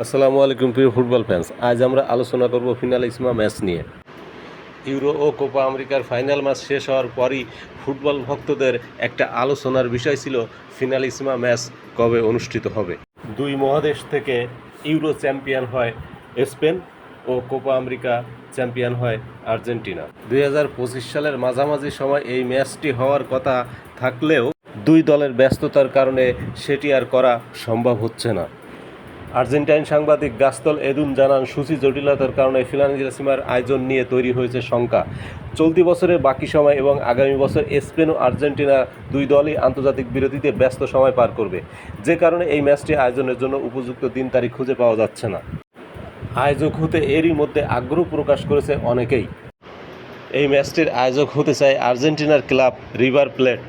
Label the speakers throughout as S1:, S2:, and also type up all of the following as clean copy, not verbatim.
S1: আসসালামু আলাইকুম প্রিয় ফুটবল ফ্যান্স। আজ আমরা আলোচনা করব ফিনালিসিমা ম্যাচ নিয়ে। ইউরো ও কোপা আমেরিকার ফাইনাল ম্যাচ শেষ হওয়ার পরই ফুটবল ভক্তদের একটা আলোচনার বিষয় ছিল ফিনালিসিমা ম্যাচ কবে অনুষ্ঠিত হবে। দুই মহাদেশ থেকে ইউরো চ্যাম্পিয়ন হয় স্পেন ও কোপা আমেরিকা চ্যাম্পিয়ন হয় আর্জেন্টিনা। 2025 সালের মাঝামাঝি সময় এই ম্যাচটি হওয়ার কথা থাকলেও দুই দলের ব্যস্ততার কারণে সেটি আর করা সম্ভব হচ্ছে না। আর্জেন্টাইন সাংবাদিক গাস্তল এদুন জানান, সূচি জটিলতার কারণে ফিনালিসিমার আয়োজন নিয়ে তৈরি হয়েছে শঙ্কা। চলতি বছরের বাকি সময় এবং আগামী বছর স্পেন ও আর্জেন্টিনা দুই দলই আন্তর্জাতিক বিরতিতে ব্যস্ত সময় পার করবে, যে কারণে এই ম্যাচটি আয়োজনের জন্য উপযুক্ত দিন তারিখ খুঁজে পাওয়া যাচ্ছে না। আয়োজক হতে এরই মধ্যে আগ্রহ প্রকাশ করেছে অনেকেই। এই ম্যাচটির আয়োজক হতে চায় আর্জেন্টিনার ক্লাব রিভার প্লেট।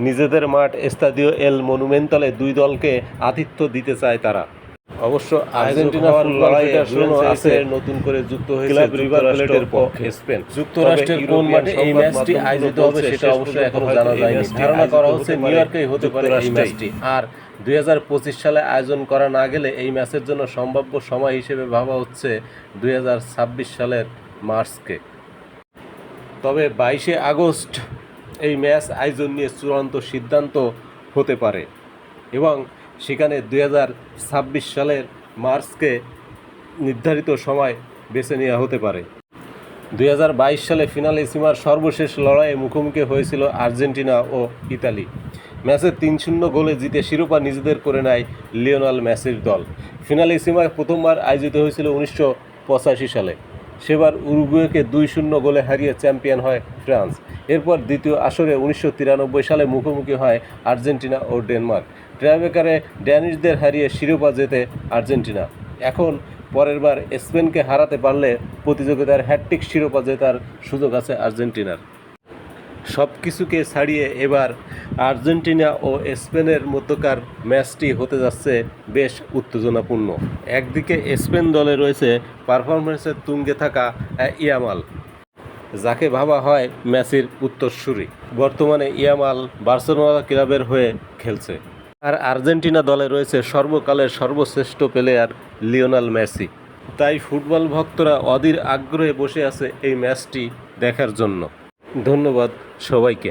S1: নিজেদের মাঠ এস্তাদিও এল মনুমেন্টালে দুই দলকে আতিথ্য দিতে চায় তারা। অবশ্য আর্জেন্টিনা ফুটবল ফেডারেশনও আছে নতুন করে যুক্ত হয়েছে রিভার প্লেটের পক্ষে স্পেন। যুক্তরাষ্ট্রের কোন মাঠে এই ম্যাচটি আয়োজিত হবে সেটা অবশ্য এখনো জানা যায়নি। ধারণা করা হচ্ছে নিউ ইয়র্কেই হতে পারে এই ম্যাচটি। আর 2025 সালে আয়োজন করা না গেলে এই ম্যাচের জন্য সম্ভাব্য সময় হিসেবে ভাবা হচ্ছে 2026 সালের মার্চকে। তবে 22শে আগস্ট এই ম্যাচ আয়োজন নিয়ে চূড়ান্ত সিদ্ধান্ত হতে পারে এবং সেখানে 2026 সালের মার্চকে নির্ধারিত সময় বেছে নেওয়া হতে পারে। 2022 সালে ফিনালিসিমার সর্বশেষ লড়াইয়ে মুখোমুখি হয়েছিল আর্জেন্টিনা ও ইতালি। ম্যাচে 3-0 গোলে জিতে শিরোপা নিজেদের করে নেয় লিওনেল মেসির দল। ফিনালিসিমায় প্রথমবার আয়োজিত হয়েছিল 1985 সালে। সেবার উরুগুয়েকে 2-0 গোলে হারিয়ে চ্যাম্পিয়ন হয় ফ্রান্স। এরপর দ্বিতীয় আসরে 1993 সালে মুখোমুখি হয় আর্জেন্টিনা ও ডেনমার্ক। ট্রাইব্রেকারে ড্যানিশদের হারিয়ে শিরোপা জেতে আর্জেন্টিনা। এখন পরের বার স্পেনকে হারাতে পারলে প্রতিযোগিতার হ্যাটট্রিক শিরোপা জেতার সুযোগ আছে আর্জেন্টিনার। সব কিছুকে ছাড়িয়ে এবার আর্জেন্টিনা ও স্পেনের মধ্যকার ম্যাচটি হতে যাচ্ছে বেশ উত্তেজনাপূর্ণ। একদিকে স্পেন দলে রয়েছে পারফরমেন্সের তুঙ্গে থাকা ইয়ামাল, যাকে ভাবা হয় মেসির উত্তরসূরি। বর্তমানে ইয়ামাল বার্সেলোনা ক্লাবের হয়ে খেলছে। আর আর্জেন্টিনা দলে রয়েছে সর্বকালের সর্বশ্রেষ্ঠ প্লেয়ার লিওনেল মেসি। তাই ফুটবল ভক্তরা অধীর আগ্রহে বসে আছে এই ম্যাচটি দেখার জন্য। ধন্যবাদ সবাইকে।